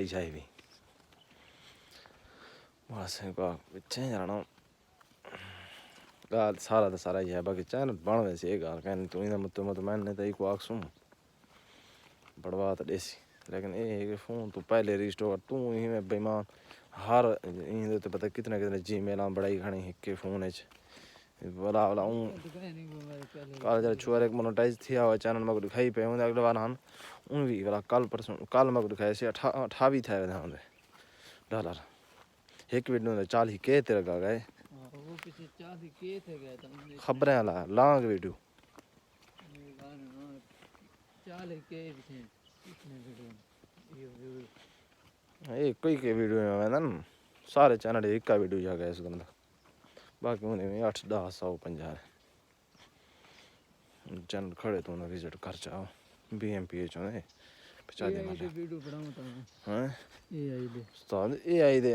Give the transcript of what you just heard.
जाए भी बस पिच्छे जाना गाल सारा तो सारा ही है बाकी चैनल बन वैसे ये गाल कहने तू ही मत मैंने तो एक आख सुन बढ़वा तो देसी लेकिन ये है कि फोन तो पहले रिस्टोर तू ही में बेईमान हर इन तो पता कितने कितने जीमेल बड़ाई खड़ी हिक्के फोन बोला बोला कल जरा छुआ एक मोनेटाइज थिया हुआ चैनल में दिखाई पे उन्हें अगले बार हम उन भी बोला कल परसों कल में दिखाया से 28 था डॉलर एक वीडियो में 40 के तेरे का गए वो पीछे 40 के थे गए तुमने खबरें ला लॉन्ग वीडियो 40 के पीछे कितने वीडियो एक कोई के वीडियो में ना सारे चैनल एक का वीडियो जा गया इस बंदा बाकी उन्हें में 8 10 100 50 चैनल खड़े तो उन्हें विजिट कर चाहो BMPH होने 50 दिन वीडियो बनाऊं तो हैं AI दे AI दे